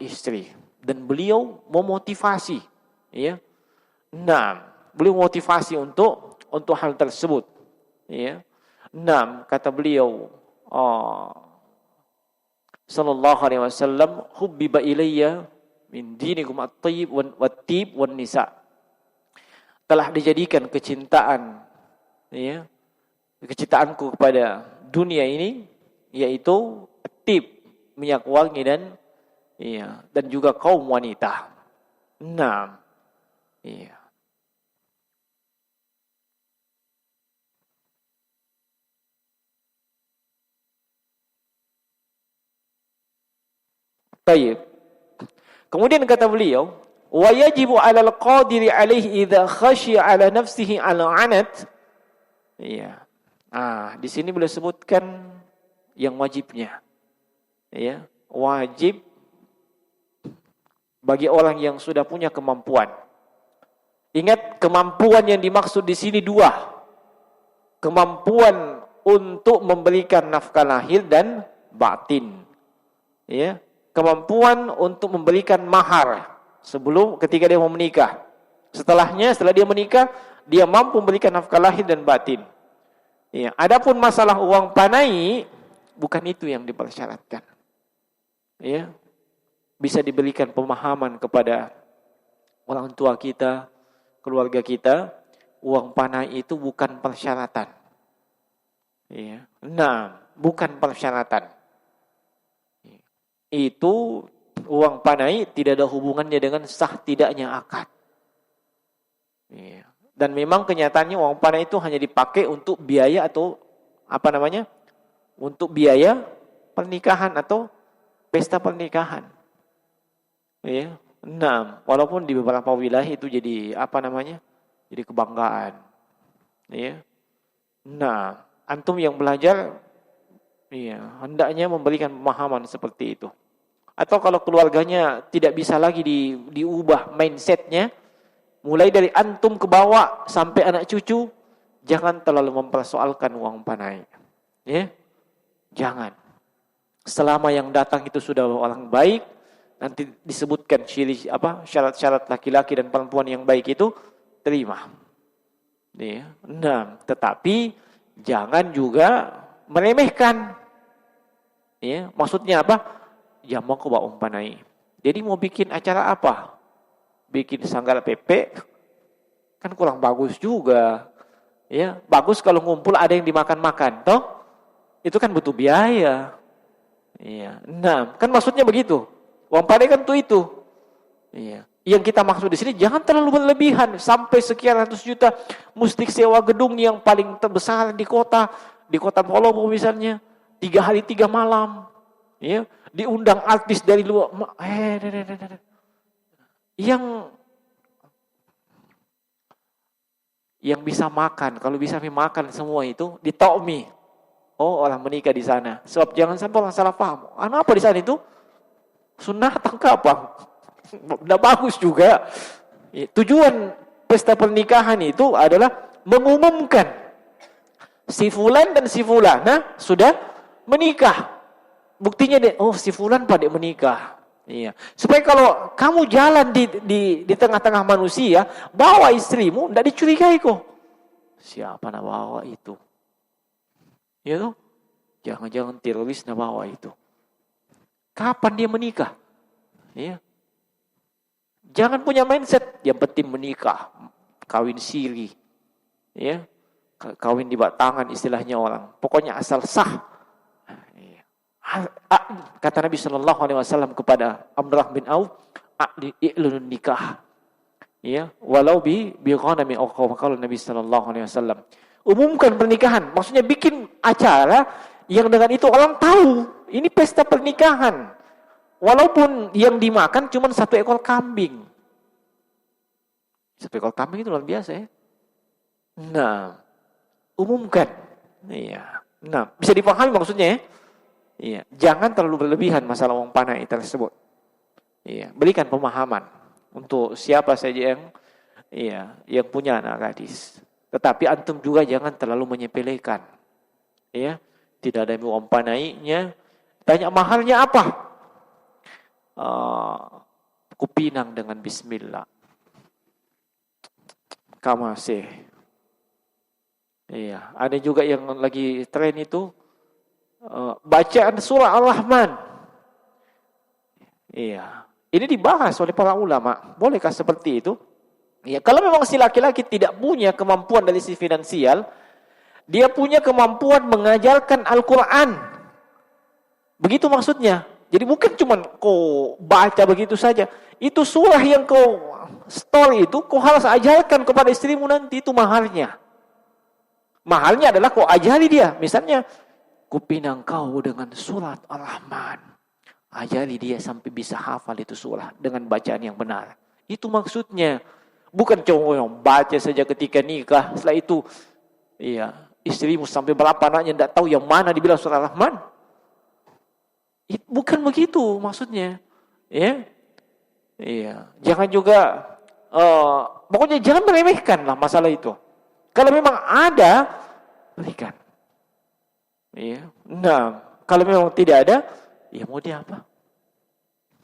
istri, dan beliau memotivasi, beliau motivasi untuk hal tersebut, kata beliau sallallahu alaihi wasallam, hubbiba ilayya min dinikum at-tayyib wat-tib wan nisa. Telah dijadikan kecintaanku kepada dunia ini, yaitu tib, minyak wangi, dan juga kaum wanita. Baik. Kemudian kata beliau, wa yajibu 'alal qadiri 'alaihi idza khashiya 'ala nafsihi 'ala 'anat. Di sini beliau sebutkan yang wajibnya. Wajib bagi orang yang sudah punya kemampuan. Ingat, kemampuan yang dimaksud di sini dua. Kemampuan untuk memberikan nafkah lahir dan batin. Kemampuan untuk memberikan mahar ketika dia mau menikah. Setelah dia menikah, dia mampu memberikan nafkah lahir dan batin. Adapun masalah uang panai, bukan itu yang dipersyaratkan. Bisa diberikan pemahaman kepada orang tua kita, keluarga kita, uang panai itu bukan persyaratan. Bukan persyaratan. Itu uang panai tidak ada hubungannya dengan sah tidaknya akad. Dan memang kenyataannya uang panai itu hanya dipakai untuk biaya atau untuk biaya pernikahan atau pesta pernikahan. Ya. Nah, walaupun di beberapa wilayah itu jadi jadi kebanggaan. Ya. Nah, antum yang belajar hendaknya memberikan pemahaman seperti itu. Atau kalau keluarganya tidak bisa lagi diubah mindsetnya, mulai dari antum ke bawah sampai anak cucu, jangan terlalu mempersoalkan uang panai. Ya. Jangan. Selama yang datang itu sudah orang baik, nanti disebutkan syarat-syarat laki-laki dan perempuan yang baik itu, terima. Ya. Nah, tetapi jangan juga meremehkan. Ya, maksudnya apa? Ya mau ke uang panai. Jadi mau bikin acara apa? Bikin sanggar pepek kan kurang bagus juga. Ya, bagus kalau ngumpul ada yang dimakan-makan, toh? Itu kan butuh biaya. Iya. Nah, kan maksudnya begitu. Uang panai kan itu. Iya. Yang kita maksud di sini jangan terlalu berlebihan sampai sekian ratus juta mesti sewa gedung yang paling terbesar di kota Palopo misalnya, 3 hari 3 malam. Ya, diundang artis dari luar. Yang bisa makan, kalau bisa makan semua itu di Tokmi. Oh, orang menikah di sana. Sebab jangan sampai orang salah paham. Apa di sana itu? Sunnah tangkapan. Udah bagus juga. Tujuan pesta pernikahan itu adalah mengumumkan si fulan dan si fulana sudah menikah. Buktinya si fulan pada menikah. Iya. Supaya kalau kamu jalan di tengah-tengah manusia, bawa istrimu, tidak dicurigai kok. Siapa nak bawa itu? Ya tuh? Jangan-jangan teroris nak bawa itu. Kapan dia menikah? Ya. Jangan punya mindset yang penting menikah, kawin siri. Ya. Kawin di bawah tangan istilahnya orang. Pokoknya asal sah. Kata Nabi Shallallahu Alaihi Wasallam kepada Abdullah bin Auf, i'lun nikah, ya, walau bi ghanami atau kalau Nabi Shallallahu Alaihi Wasallam umumkan pernikahan, maksudnya bikin acara yang dengan itu orang tahu ini pesta pernikahan, walaupun yang dimakan cuma 1 ekor kambing. 1 ekor kambing itu luar biasa ya. Nah, umumkan, iya. Nah, bisa dipahami maksudnya ya. Iya, jangan terlalu berlebihan masalah uang panai tersebut. Iya, berikan pemahaman untuk siapa saja yang punya anak gadis. Tetapi antum juga jangan terlalu menyepelekan. Iya, tidak ada uang panainya. Tanya mahalnya apa? Kupinang dengan bismillah. Kamasih. Iya, ada juga yang lagi tren itu bacaan surah Ar-Rahman. Iya. Ini dibahas oleh para ulama. Bolehkah seperti itu? Ya, kalau memang si laki-laki tidak punya kemampuan dari sisi finansial, dia punya kemampuan mengajarkan Al-Quran. Begitu maksudnya. Jadi bukan cuma kau baca begitu saja. Itu surah yang kau story itu, kau harus ajarkan kepada istrimu nanti, itu mahalnya. Mahalnya adalah kau ajari dia. Misalnya, kupinang kau dengan surat Ar-Rahman. Ajari dia sampai bisa hafal itu surah dengan bacaan yang benar. Itu maksudnya. Bukan cuma yang baca saja ketika nikah. Setelah itu, istrimu sampai berapa anaknya tidak tahu yang mana dibilang surah Ar-Rahman. Bukan begitu maksudnya. Ya. Iya. Jangan juga, pokoknya jangan meremehkan lah masalah itu. Kalau memang ada, berikan. Iya. Nah, kalau memang tidak ada, ya mau dia apa?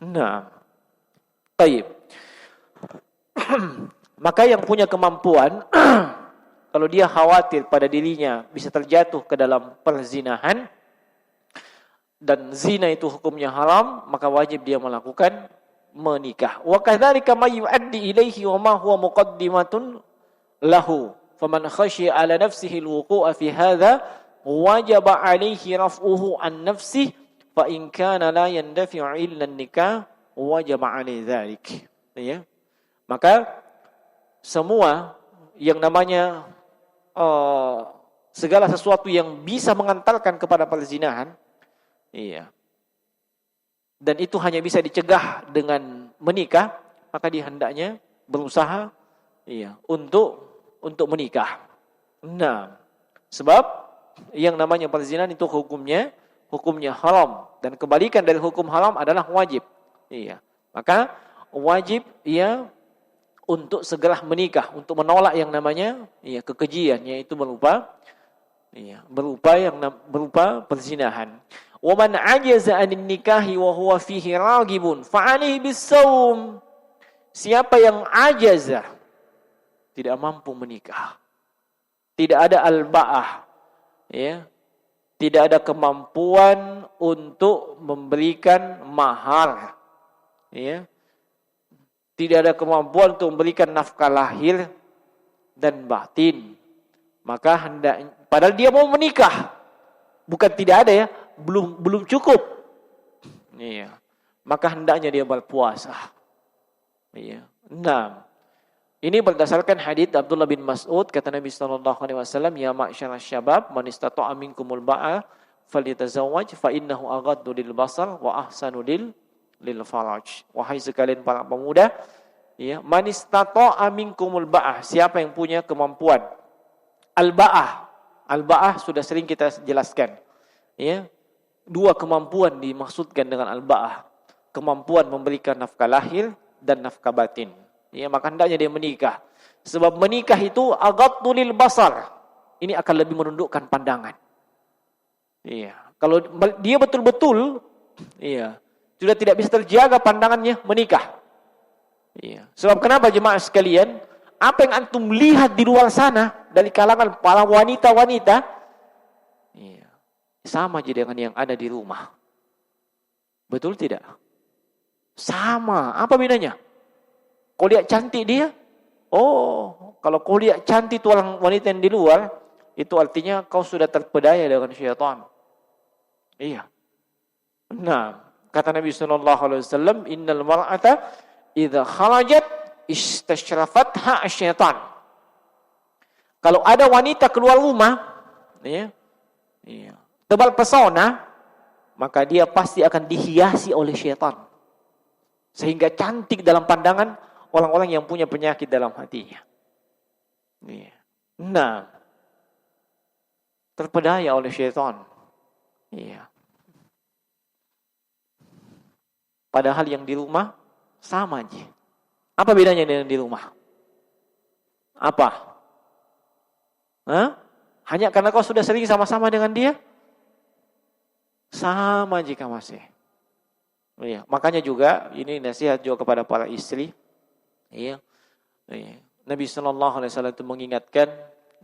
Nah, baik. Maka yang punya kemampuan, kalau dia khawatir pada dirinya bisa terjatuh ke dalam perzinahan, dan zina itu hukumnya haram, maka wajib dia melakukan menikah. Wa kadzalika may yu'addi ilaihi wa ma huwa muqaddimatun lahu. Faman khashiya ala nafsihi al-wuqu'a fi hadha wajib alaihi raf'uhu an nafsihi fa in kana la yandafi'u illa an-nikah wajib alaihi dzalik. Ya. Maka semua yang namanya segala sesuatu yang bisa mengantarkan kepada perzinahan, iya. Dan itu hanya bisa dicegah dengan menikah, maka dia hendaknya berusaha, iya, untuk menikah. Nah, sebab yang namanya perzinahan itu hukumnya haram, dan kebalikan dari hukum haram adalah wajib. Iya. Maka wajib ia untuk segera menikah, untuk menolak yang namanya kekejian, yaitu berupa perzinahan. Wa man ajaza 'anil nikahi wa huwa fihi raghibun fa 'alaihi bis-shaum. Siapa yang ajaza, tidak mampu menikah, tidak ada al-ba'ah, ya, tidak ada kemampuan untuk memberikan mahar, ya, tidak ada kemampuan untuk memberikan nafkah lahir dan batin, maka hendak, padahal dia mau menikah, bukan tidak ada, ya, belum cukup, iya, maka hendaknya dia berpuasa, iya. Nah, ini berdasarkan hadits Abdullah bin Mas'ud, kata Nabi sallallahu alaihi wasallam, ya ma'syaras syabab man istata'a minkumul ba'a falyatazawwaj fa innahu aghaddu lil basar wa ahsanu lil faraj. Wahai sekalian para pemuda, ya, man istata'a minkumul ba'a, siapa yang punya kemampuan. Al-ba'ah sudah sering kita jelaskan, ya. Dua kemampuan dimaksudkan dengan al-ba'ah. Kemampuan memberikan nafkah lahir dan nafkah batin. Ya, maka hendaknya dia menikah. Sebab menikah itu aghaddu lil basar. Ini akan lebih menundukkan pandangan. Iya. Kalau dia betul-betul, iya, sudah tidak bisa terjaga pandangannya, menikah. Iya. Sebab kenapa jemaah sekalian? Apa yang antum lihat di luar sana dari kalangan para wanita-wanita, iya, sama aja dengan yang ada di rumah. Betul tidak? Sama. Apa bedanya? Kau lihat cantik dia? Oh, kalau kau lihat cantik tu orang wanita yang di luar, itu artinya kau sudah terpedaya dengan syaitan. Iya. Nah, kata Nabi sallallahu alaihi wasallam, innal mar'ata idza kharajat istashrafatha asy-syaitan. Kalau ada wanita keluar rumah, ya, tebal pesona, maka dia pasti akan dihiasi oleh syaitan. Sehingga cantik dalam pandangan orang-orang yang punya penyakit dalam hatinya. Nah, terpedaya oleh syaitan. Iya. Padahal yang di rumah sama aja. Apa bedanya dengan di rumah? Apa? Hanya karena kau sudah sering sama-sama dengan dia? Sama jika masih. Iya. Makanya juga ini nasihat juga kepada para istri. Iya. Nabi sallallahu alaihi wasallam itu mengingatkan,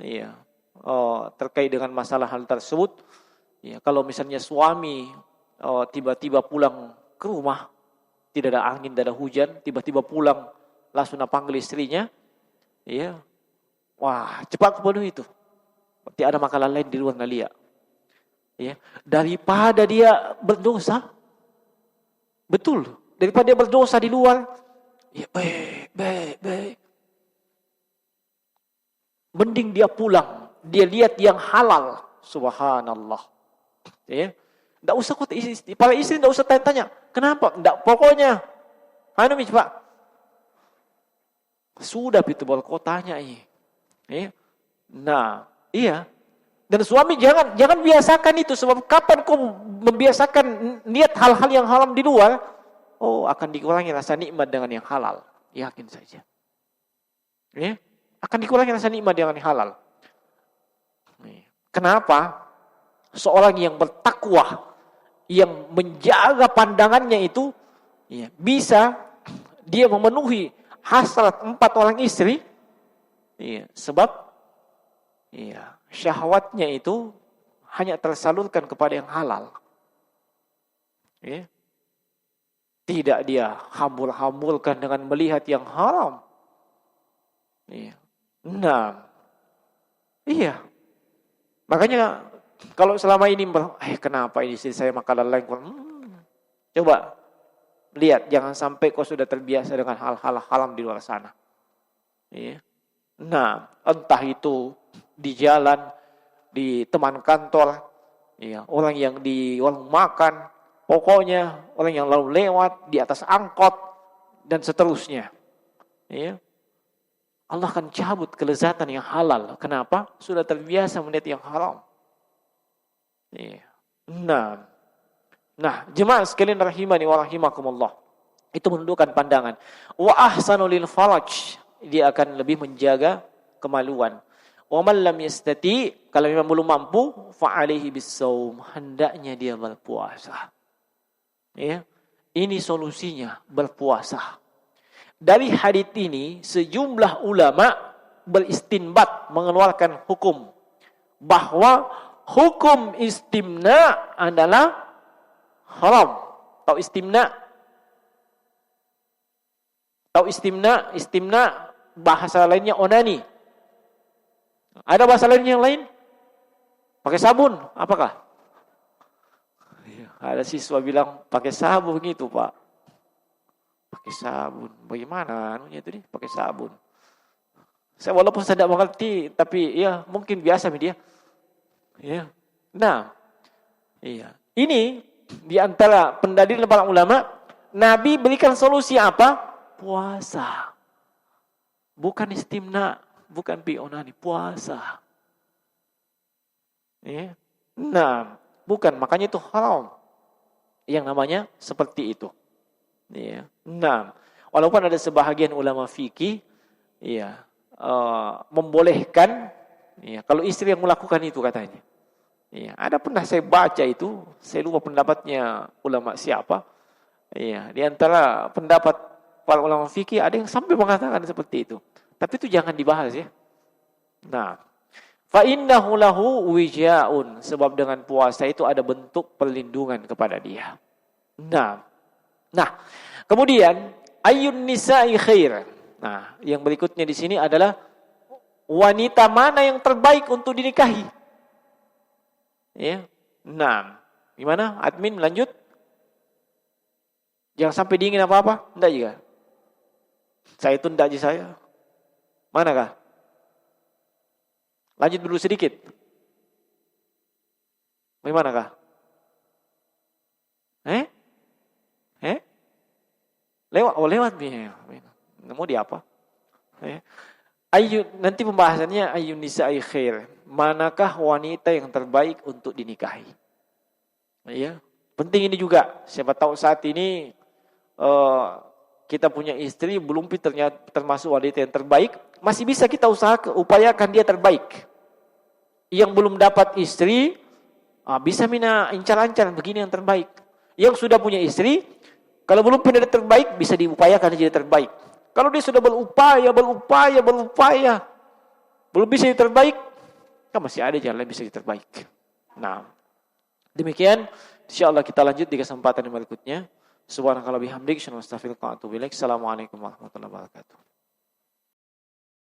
iya, terkait dengan masalah hal tersebut. Ya, kalau misalnya suami tiba-tiba pulang ke rumah, tidak ada angin, tidak ada hujan, tiba-tiba pulang, langsung panggil istrinya, iya, wah, cepat penuhi itu. Berarti ada makanan lain di luar Nalia. Ya, daripada dia berdosa, betul, daripada dia berdosa di luar, ya baik. Mending dia pulang, dia lihat yang halal, subhanallah. Ya, enggak usah para istri enggak usah tanya-tanya, kenapa? Enggak, pokoknya Pak. Sudah itu baru kau tanya ini. Ya. Nah, iya. Dan suami jangan biasakan itu, sebab kapan kau membiasakan niat hal-hal yang haram di luar, akan dikurangi rasa nikmat dengan yang halal. Yakin saja. Ya, akan dikurangi rasa nikmat dengan yang halal. Kenapa? Seorang yang bertakwa, yang menjaga pandangannya itu, ya, bisa dia memenuhi hasrat 4 orang istri, ya, sebab, ya, syahwatnya itu hanya tersalurkan kepada yang halal. Ya. Tidak dia hambur-hamburkan dengan melihat yang haram. Iya. Nah, iya. Makanya kalau selama ini kenapa ini istri saya makanan lain? Coba lihat, jangan sampai kau sudah terbiasa dengan hal-hal haram di luar sana. Iya. Nah, entah itu di jalan, di teman kantor, ya, orang yang di warung makan, pokoknya orang yang lalu lewat di atas angkot dan seterusnya. Ya. Allah akan cabut kelezatan yang halal. Kenapa? Sudah terbiasa melihat yang haram. Ya. Nah, jemaah sekalian rahimani wa rahimakumullah. Itu menundukkan pandangan. Wa ahsanu lil faraj. Dia akan lebih menjaga kemaluan. Wa man lam yastati, kalau memang belum mampu, fa alaihi bisawm, hendaknya dia berpuasa. Ya. Ini solusinya, berpuasa. Dari hadits ini sejumlah ulama beristinbat, mengeluarkan hukum bahwa hukum istimna adalah haram. Tahu istimna? Tahu istimna? Istimna bahasa lainnya onani. Ada bahasa lain yang lain? Pakai sabun, apakah? Ada siswa bilang pakai sabun gitu, Pak. Pakai sabun. Bagaimana anunya itu nih? Pakai sabun. Saya walaupun saya tidak mengerti, tapi ya mungkin biasa media. Ya. Nah, iya. Ini di antara pendalilan para ulama, Nabi berikan solusi apa? Puasa. Bukan istimna, bukan pionani, puasa. Ya. Nah, bukan, makanya itu haram. Yang namanya seperti itu. Ya. Nah, walaupun ada sebahagian ulama fikih, ya, membolehkan, ya, kalau istri yang melakukan itu katanya. Ya, ada pernah saya baca itu, saya lupa pendapatnya ulama siapa. Ya, di antara pendapat para ulama fikih ada yang sampai mengatakan seperti itu. Tapi itu jangan dibahas ya. Nah, fa innahu lahu wijaun, sebab dengan puasa itu ada bentuk perlindungan kepada dia. Nah, kemudian ayyun nisa'i khair. Nah, yang berikutnya di sini adalah wanita mana yang terbaik untuk dinikahi. Ya. Nah, gimana? Admin lanjut. Jangan sampai dingin apa-apa. Enggak juga. Saya itu enggak aja saya. Manakah? Lanjut dulu sedikit. Bagaimanakah? Lewat nih. Mau di apa? Nanti pembahasannya ayyun nisa'i khair. Manakah wanita yang terbaik untuk dinikahi? Ya, penting ini juga. Siapa tahu saat ini kita punya istri belum ternyata termasuk wanita yang terbaik, masih bisa kita upayakan dia terbaik. Yang belum dapat istri, bisa mina incar-ancar begini yang terbaik. Yang sudah punya istri, kalau belum punya terbaik, bisa diupayakan jadi terbaik. Kalau dia sudah berupaya, belum bisa jadi terbaik, kan masih ada jalan bisa jadi terbaik. Nah, demikian. InsyaAllah kita lanjut di kesempatan yang berikutnya. Subhanakallahumma bihamdika asyhadu an la ilaha illa anta astaghfiruka wa atubu ilaik. Assalamualaikum warahmatullahi wabarakatuh.